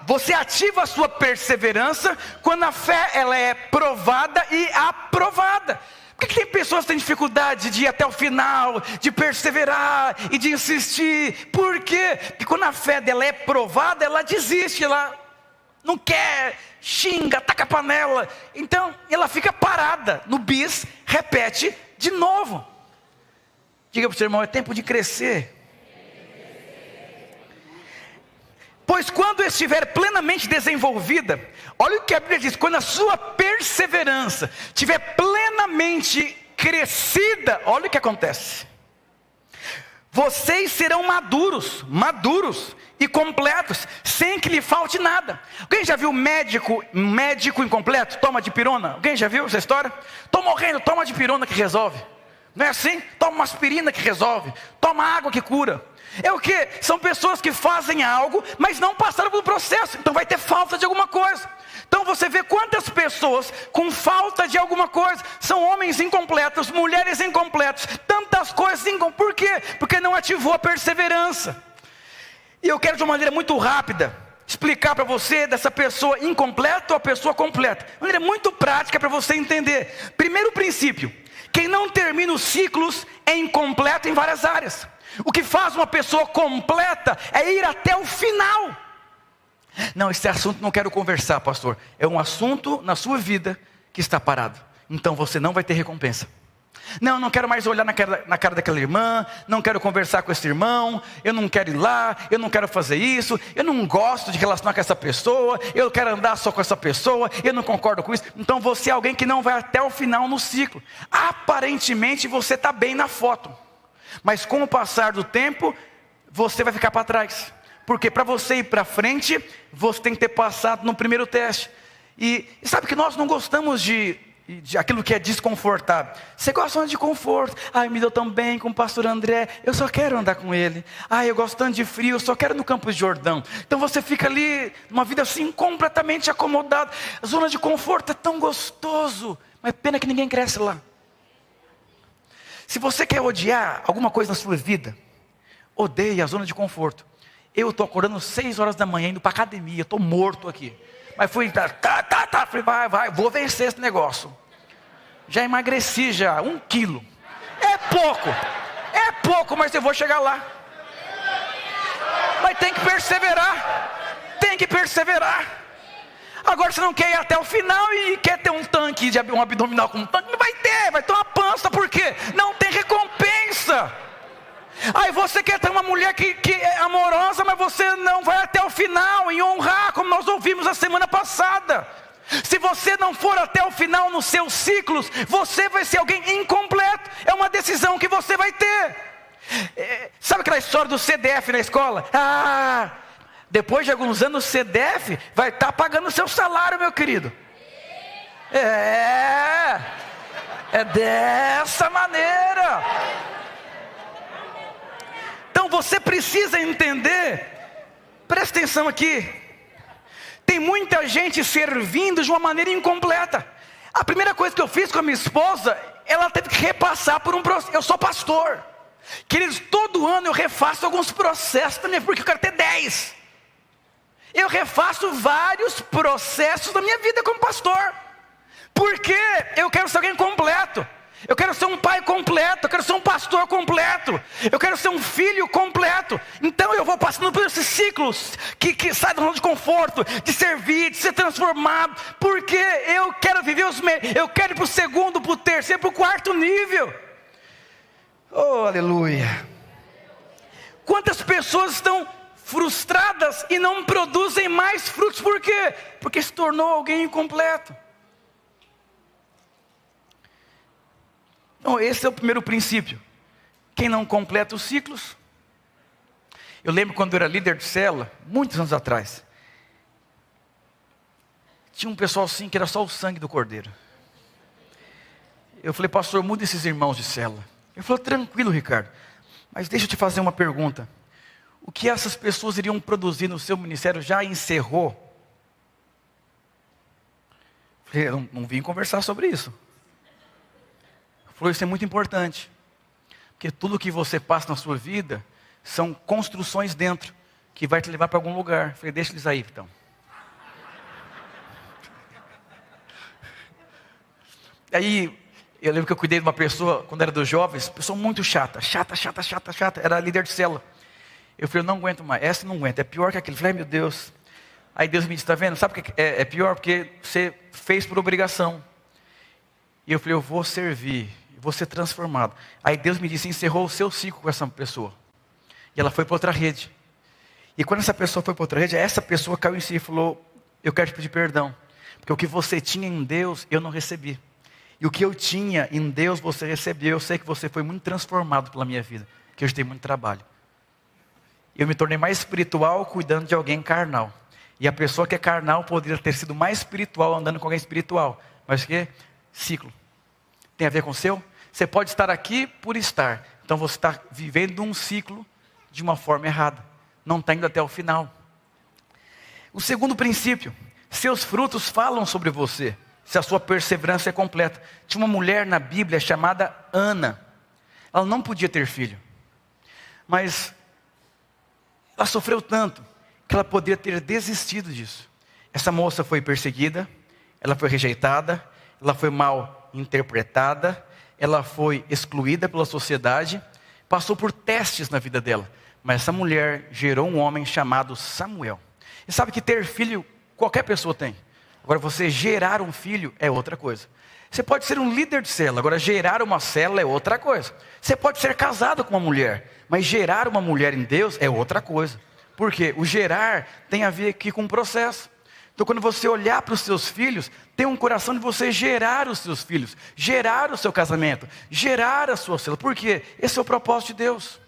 Você ativa a sua perseverança quando a fé ela é provada e aprovada. Por que tem pessoas que têm dificuldade de ir até o final, de perseverar e de insistir? Por quê? Porque quando a fé dela é provada, ela desiste, ela não quer, xinga, taca a panela. Então ela fica parada no bis, repete de novo. Diga para o seu irmão: é tempo de crescer. Pois quando estiver plenamente desenvolvida, olha o que a Bíblia diz: quando a sua perseverança estiver plenamente crescida, olha o que acontece. Vocês serão maduros e completos, sem que lhe falte nada. Alguém já viu médico incompleto? Toma dipirona. Alguém já viu essa história? Estou morrendo, toma dipirona que resolve. Não é assim? Toma uma aspirina que resolve. Toma água que cura. É o que? São pessoas que fazem algo, mas não passaram pelo processo. Então vai ter falta de alguma coisa. Então você vê quantas pessoas com falta de alguma coisa. São homens incompletos, mulheres incompletos, tantas coisas incompletas. Por quê? Porque não ativou a perseverança. E eu quero de uma maneira muito rápida explicar para você dessa pessoa incompleta ou a pessoa completa. De maneira muito prática para você entender. Primeiro princípio: quem não termina os ciclos é incompleto em várias áreas. O que faz uma pessoa completa é ir até o final. Não, esse assunto não quero conversar, pastor. É um assunto na sua vida que está parado. Então você não vai ter recompensa. Não quero mais olhar na cara daquela irmã, não quero conversar com esse irmão, eu não quero ir lá, eu não quero fazer isso, eu não gosto de relacionar com essa pessoa, eu quero andar só com essa pessoa, eu não concordo com isso. Então você é alguém que não vai até o final no ciclo. Aparentemente você está bem na foto, mas com o passar do tempo, você vai ficar para trás. Porque para você ir para frente, você tem que ter passado no primeiro teste. E sabe que nós não gostamos de aquilo que é desconfortável. Você gosta de conforto. Ai, me deu tão bem com o pastor André, eu só quero andar com ele. Ai, eu gosto tanto de frio, eu só quero ir no Campos de Jordão. Então você fica ali, numa vida assim, completamente acomodado. A zona de conforto é tão gostoso, mas pena que ninguém cresce lá. Se você quer odiar alguma coisa na sua vida, odeie a zona de conforto. Eu estou acordando 6 horas da manhã, indo para academia, estou morto aqui. Mas fui, falei, vai, vou vencer esse negócio. Já emagreci já, 1 quilo. É pouco, mas eu vou chegar lá. Mas tem que perseverar. Agora você não quer ir até o final e quer ter um tanque, um abdominal com um tanque, não vai ter uma pança, por quê? Não tem recompensa. Aí você quer ter uma mulher que é amorosa, mas você não vai até o final em honrar, como nós ouvimos a semana passada. Se você não for até o final nos seus ciclos, você vai ser alguém incompleto. É uma decisão que você vai ter. Sabe aquela história do CDF na escola? Depois de alguns anos o CDF vai estar pagando o seu salário, meu querido. É dessa maneira. Então você precisa entender, presta atenção aqui, tem muita gente servindo de uma maneira incompleta. A primeira coisa que eu fiz com a minha esposa, ela teve que repassar por um processo. Eu sou pastor, queridos, todo ano eu refaço alguns processos também, porque eu quero ter 10. Eu refaço vários processos da minha vida como pastor, porque eu quero ser alguém completo. Eu quero ser um pai completo, eu quero ser um pastor completo, eu quero ser um filho completo. Então eu vou passando por esses ciclos que saem da zona de conforto, de servir, de ser transformado, porque eu quero viver eu quero ir para o segundo, para o terceiro, para o quarto nível. Oh, aleluia. Quantas pessoas estão frustradas e não produzem mais frutos, por quê? Porque se tornou alguém incompleto. Então, esse é o primeiro princípio. Quem não completa os ciclos. Eu lembro quando eu era líder de célula, muitos anos atrás. Tinha um pessoal assim que era só o sangue do cordeiro. Eu falei, pastor, muda esses irmãos de célula. Ele falou, tranquilo, Ricardo, mas deixa eu te fazer uma pergunta. O que essas pessoas iriam produzir no seu ministério já encerrou? Eu falei, eu não vim conversar sobre isso. Falou, isso é muito importante, porque tudo que você passa na sua vida são construções dentro, que vai te levar para algum lugar. Falei, deixa eles aí então. Aí, eu lembro que eu cuidei de uma pessoa, quando era dos jovens, pessoa muito chata, era líder de célula. Eu falei, eu não aguento mais, essa não aguenta, é pior que aquele. Eu falei, meu Deus. Aí Deus me disse, está vendo, sabe o que é pior? Porque você fez por obrigação. E eu falei, eu vou servir, vou ser transformado. Aí Deus me disse, encerrou o seu ciclo com essa pessoa. E ela foi para outra rede. E quando essa pessoa foi para outra rede, essa pessoa caiu em si e falou, eu quero te pedir perdão. Porque o que você tinha em Deus, eu não recebi. E o que eu tinha em Deus, você recebeu. Eu sei que você foi muito transformado pela minha vida. Que eu dei muito trabalho. Eu me tornei mais espiritual cuidando de alguém carnal. E a pessoa que é carnal poderia ter sido mais espiritual andando com alguém espiritual. Mas o que? Ciclo. Tem a ver com o seu? Você pode estar aqui por estar. Então você está vivendo um ciclo de uma forma errada. Não está indo até o final. O segundo princípio. Seus frutos falam sobre você. Se a sua perseverança é completa. Tinha uma mulher na Bíblia chamada Ana. Ela não podia ter filho. Mas Ela sofreu tanto que ela poderia ter desistido disso. Essa moça foi perseguida, ela foi rejeitada, ela foi mal interpretada, ela foi excluída pela sociedade, passou por testes na vida dela. Mas essa mulher gerou um homem chamado Samuel. E sabe que ter filho, qualquer pessoa tem. Agora você gerar um filho é outra coisa. Você pode ser um líder de célula, agora gerar uma célula é outra coisa. Você pode ser casado com uma mulher, mas gerar uma mulher em Deus é outra coisa. Por quê? O gerar tem a ver aqui com o processo. Então quando você olhar para os seus filhos, tem um coração de você gerar os seus filhos, gerar o seu casamento, gerar a sua célula. Por quê? Esse é o propósito de Deus.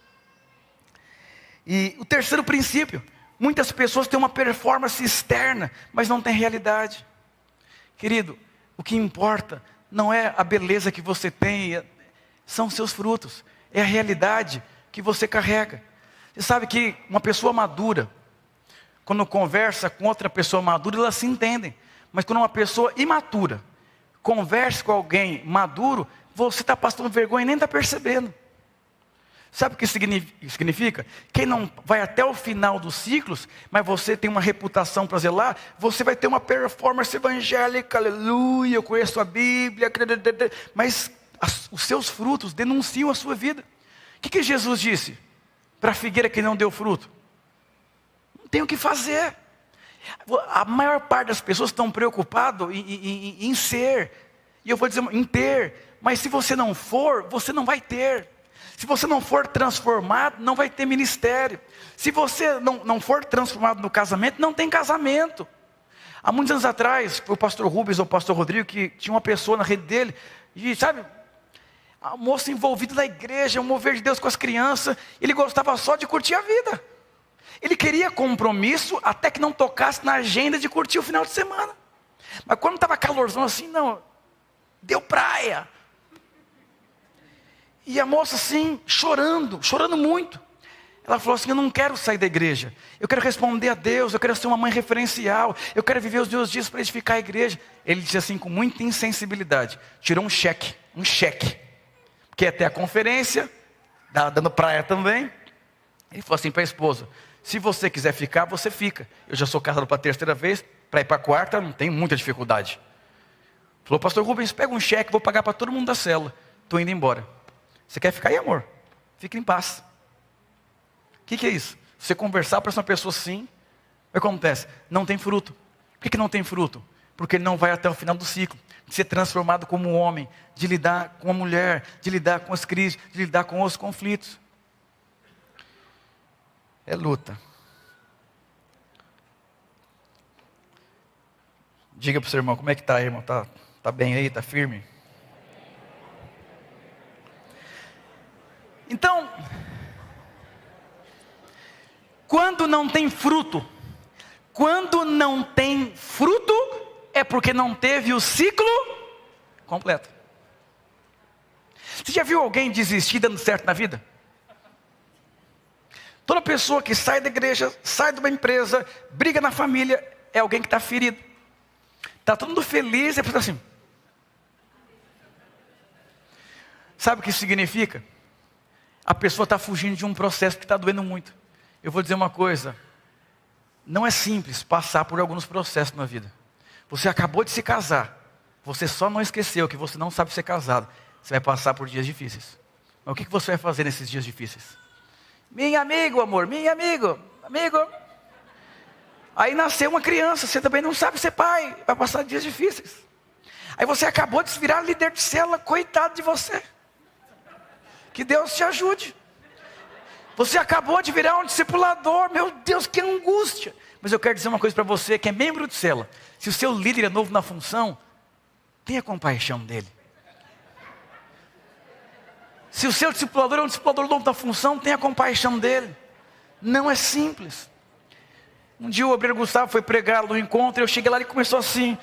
E o terceiro princípio, muitas pessoas têm uma performance externa, mas não têm realidade. Querido, o que importa não é a beleza que você tem, são os seus frutos, é a realidade que você carrega. Você sabe que uma pessoa madura, quando conversa com outra pessoa madura, elas se entendem. Mas quando uma pessoa imatura conversa com alguém maduro, você está passando vergonha e nem está percebendo. Sabe o que significa? Quem não vai até o final dos ciclos, mas você tem uma reputação para zelar, você vai ter uma performance evangélica, aleluia, eu conheço a Bíblia, mas os seus frutos denunciam a sua vida. O que Jesus disse para a figueira que não deu fruto? Não tem o que fazer. A maior parte das pessoas estão preocupadas em ser, e eu vou dizer em ter, mas se você não for, você não vai ter. Se você não for transformado, não vai ter ministério. Se você não for transformado no casamento, não tem casamento. Há muitos anos atrás, foi o pastor Rubens ou o pastor Rodrigo, que tinha uma pessoa na rede dele, e sabe, a moça envolvida na igreja, o mover de Deus com as crianças, ele gostava só de curtir a vida. Ele queria compromisso até que não tocasse na agenda de curtir o final de semana. Mas quando estava calorzão assim, não, deu praia. E a moça assim, chorando muito. Ela falou assim, eu não quero sair da igreja. Eu quero responder a Deus, eu quero ser uma mãe referencial. Eu quero viver os meus dias para edificar a igreja. Ele disse assim, com muita insensibilidade. Tirou um cheque. Porque até a conferência, dando praia também. Ele falou assim para a esposa, se você quiser ficar, você fica. Eu já sou casado para a terceira vez, para ir para a quarta, não tem muita dificuldade. Falou, pastor Rubens, pega um cheque, vou pagar para todo mundo da célula. Estou indo embora. Você quer ficar aí, amor? Fica em paz. O que é isso? Você conversar para essa pessoa assim, o que acontece? Não tem fruto. Por que não tem fruto? Porque ele não vai até o final do ciclo. De ser transformado como um homem, de lidar com a mulher, de lidar com as crises, de lidar com os conflitos. É luta. Diga para o seu irmão, como é que está, irmão? Tá bem aí? Está firme? Então, quando não tem fruto, é porque não teve o ciclo completo. Você já viu alguém desistir dando certo na vida? Toda pessoa que sai da igreja, sai de uma empresa, briga na família, é alguém que está ferido. Está todo mundo feliz, e pensa assim. Sabe o que isso significa? A pessoa está fugindo de um processo que está doendo muito. Eu vou dizer uma coisa. Não é simples passar por alguns processos na vida. Você acabou de se casar. Você só não esqueceu que você não sabe ser casado. Você vai passar por dias difíceis. Mas o que você vai fazer nesses dias difíceis? Minha amigo, amor, amigo. Aí nasceu uma criança, você também não sabe ser pai. Vai passar dias difíceis. Aí você acabou de se virar líder de célula, coitado de você. Que Deus te ajude. Você acabou de virar um discipulador. Meu Deus, que angústia. Mas eu quero dizer uma coisa para você que é membro de célula. Se o seu líder é novo na função, tenha compaixão dele. Se o seu discipulador é um discipulador novo na função, tenha compaixão dele. Não é simples. Um dia o obreiro Gustavo foi pregar no encontro. Eu cheguei lá e ele começou assim.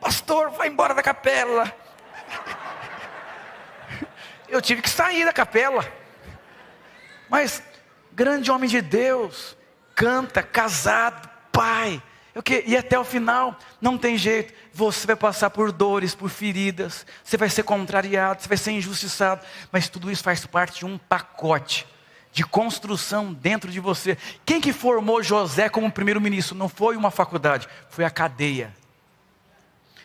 Pastor, vai embora da capela. Eu tive que sair da capela. Mas, grande homem de Deus, canta, casado, pai. E até o final, não tem jeito. Você vai passar por dores, por feridas. Você vai ser contrariado, você vai ser injustiçado. Mas tudo isso faz parte de um pacote de construção dentro de você. Quem que formou José como primeiro-ministro? Não foi uma faculdade, foi a cadeia.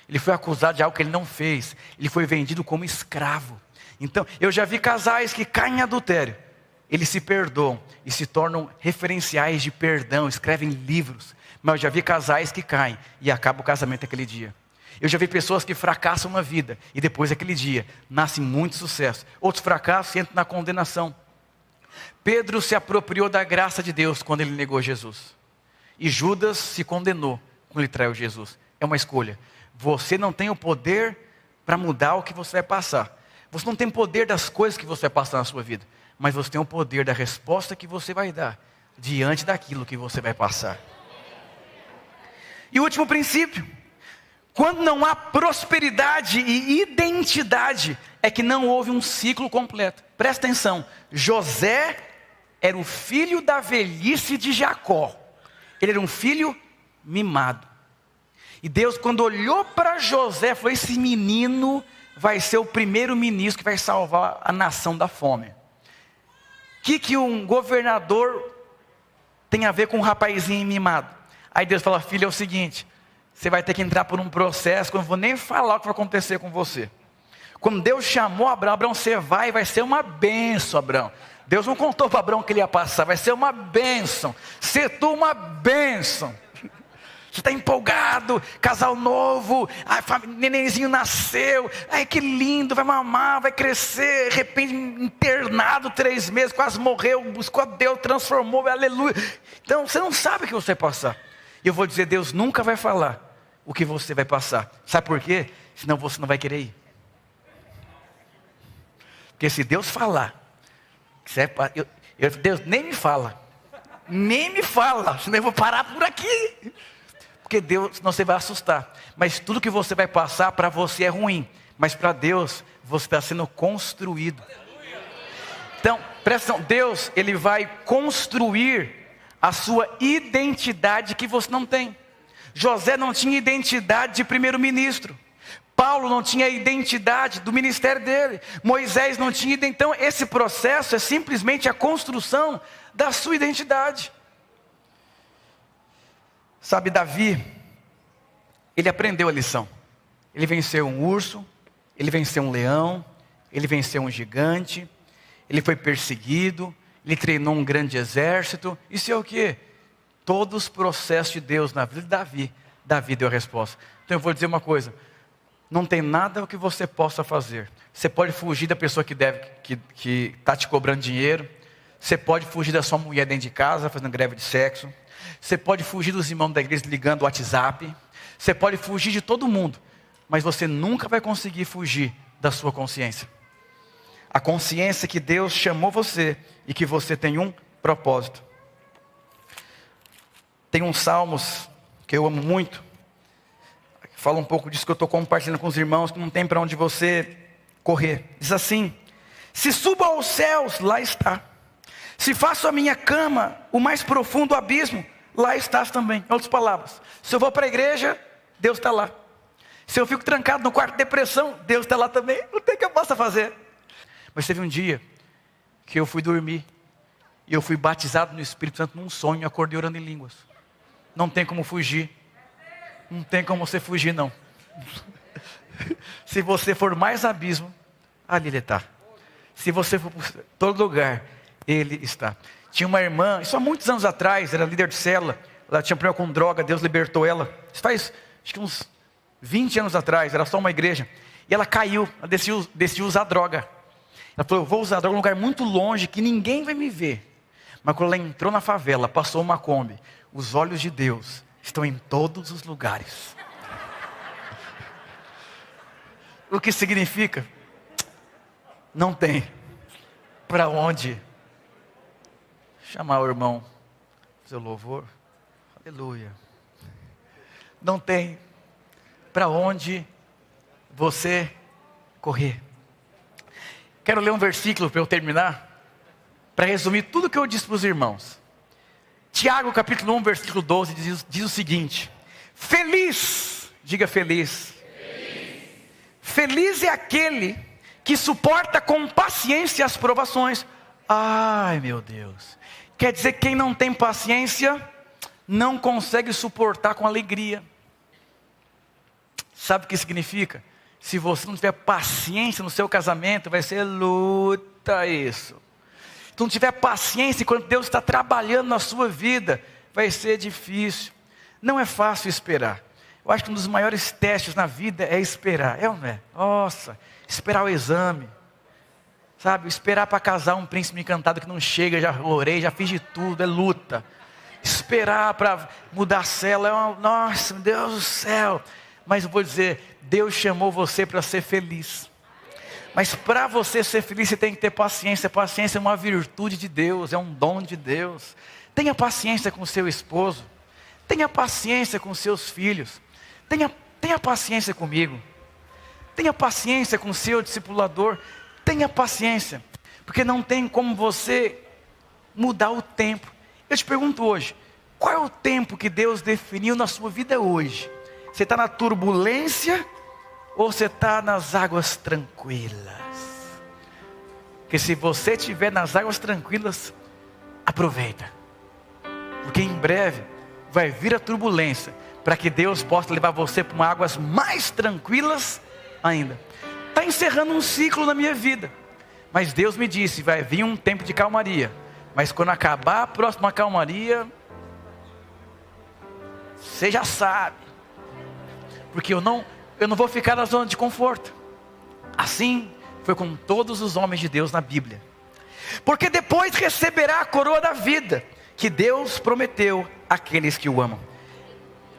Ele foi acusado de algo que ele não fez. Ele foi vendido como escravo. Então, eu já vi casais que caem em adultério. Eles se perdoam e se tornam referenciais de perdão, escrevem livros. Mas eu já vi casais que caem e acaba o casamento aquele dia. Eu já vi pessoas que fracassam na vida e depois daquele dia nasce muito sucesso. Outros fracassos e entram na condenação. Pedro se apropriou da graça de Deus quando ele negou Jesus. E Judas se condenou quando ele traiu Jesus. É uma escolha. Você não tem o poder para mudar o que você vai passar. Você não tem poder das coisas que você vai passar na sua vida. Mas você tem o poder da resposta que você vai dar diante daquilo que você vai passar. E o último princípio. Quando não há prosperidade e identidade, é que não houve um ciclo completo. Presta atenção. José era o filho da velhice de Jacó. Ele era um filho mimado. E Deus, quando olhou para José, falou: esse menino vai ser o primeiro ministro que vai salvar a nação da fome. O que um governador tem a ver com um rapazinho mimado? Aí Deus fala: filho, é o seguinte, você vai ter que entrar por um processo que eu não vou nem falar o que vai acontecer com você. Quando Deus chamou Abraão, Abraão, você vai ser uma bênção, Abraão. Deus não contou para Abraão que ele ia passar, vai ser uma bênção. Ser tu uma bênção. Você está empolgado, casal novo, nenenzinho nasceu, ai que lindo, vai mamar, vai crescer, de repente internado 3 meses, quase morreu, buscou a Deus, transformou, aleluia. Então você não sabe o que você vai passar. E eu vou dizer, Deus nunca vai falar o que você vai passar. Sabe por quê? Senão você não vai querer ir. Porque se Deus falar, Deus nem me fala, senão eu vou parar por aqui. Porque Deus, senão você vai assustar. Mas tudo que você vai passar para você é ruim. Mas para Deus, você está sendo construído. Então, presta atenção. Deus, Ele vai construir a sua identidade que você não tem. José não tinha identidade de primeiro-ministro. Paulo não tinha identidade do ministério dele. Moisés não tinha identidade. Então, esse processo é simplesmente a construção da sua identidade. Sabe, Davi, ele aprendeu a lição. Ele venceu um urso, ele venceu um leão, ele venceu um gigante, ele foi perseguido, ele treinou um grande exército. Isso é o quê? Todos os processos de Deus na vida de Davi, Davi deu a resposta. Então eu vou dizer uma coisa, não tem nada que você possa fazer. Você pode fugir da pessoa que está te cobrando dinheiro, você pode fugir da sua mulher dentro de casa, fazendo greve de sexo, você pode fugir dos irmãos da igreja ligando o WhatsApp, você pode fugir de todo mundo, mas você nunca vai conseguir fugir da sua consciência. A consciência que Deus chamou você e que você tem um propósito. Tem uns salmos que eu amo muito, que fala um pouco disso que eu estou compartilhando com os irmãos, que não tem para onde você correr. Diz assim: se subo aos céus, lá está. Se faço a minha cama, o mais profundo abismo, lá estás também. Em outras palavras, se eu vou para a igreja, Deus está lá. Se eu fico trancado no quarto de depressão, Deus está lá também. Não tem o que eu possa fazer. Mas teve um dia que eu fui dormir e eu fui batizado no Espírito Santo num sonho, acordei orando em línguas. Não tem como fugir. Não tem como você fugir, não. Se você for mais abismo, ali Ele está. Se você for por todo lugar, Ele está. Tinha uma irmã, isso há muitos anos atrás, era líder de célula, ela tinha problema com droga, Deus libertou ela. Isso faz, acho que uns 20 anos atrás, era só uma igreja. E ela caiu, ela decidiu usar droga. Ela falou, eu vou usar droga em um lugar muito longe, que ninguém vai me ver. Mas quando ela entrou na favela, passou uma Kombi, os olhos de Deus estão em todos os lugares. O que significa? Não tem para onde. Chamar o irmão, fazer o louvor, aleluia. Não tem para onde você correr. Quero ler um versículo para eu terminar, para resumir tudo que eu disse para os irmãos. Tiago capítulo 1, versículo 12 diz o seguinte: feliz, diga feliz. Feliz é aquele que suporta com paciência as provações. Ai, meu Deus. Quer dizer que quem não tem paciência não consegue suportar com alegria. Sabe o que significa? Se você não tiver paciência no seu casamento, vai ser luta isso. Se não tiver paciência enquanto Deus está trabalhando na sua vida, vai ser difícil. Não é fácil esperar. Eu acho que um dos maiores testes na vida é esperar. É ou não é? Nossa, esperar o exame. Sabe, esperar para casar um príncipe encantado que não chega, já orei, já fiz de tudo, é luta. Esperar para mudar a célula, nossa, meu Deus do céu. Mas eu vou dizer, Deus chamou você para ser feliz. Mas para você ser feliz, você tem que ter paciência. Paciência é uma virtude de Deus, é um dom de Deus. Tenha paciência com seu esposo. Tenha paciência com seus filhos. Tenha paciência comigo. Tenha paciência com o seu discipulador. Tenha paciência, porque não tem como você mudar o tempo. Eu te pergunto hoje, qual é o tempo que Deus definiu na sua vida hoje? Você está na turbulência ou você está nas águas tranquilas? Porque se você estiver nas águas tranquilas, aproveita. Porque em breve vai vir a turbulência, para que Deus possa levar você para águas mais tranquilas ainda. Está encerrando um ciclo na minha vida, mas Deus me disse, vai vir um tempo de calmaria, mas quando acabar a próxima calmaria, você já sabe, porque eu não vou ficar na zona de conforto. Assim foi com todos os homens de Deus na Bíblia, porque depois receberá a coroa da vida, que Deus prometeu àqueles que o amam.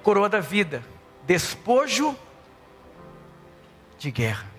Coroa da vida, despojo de guerra.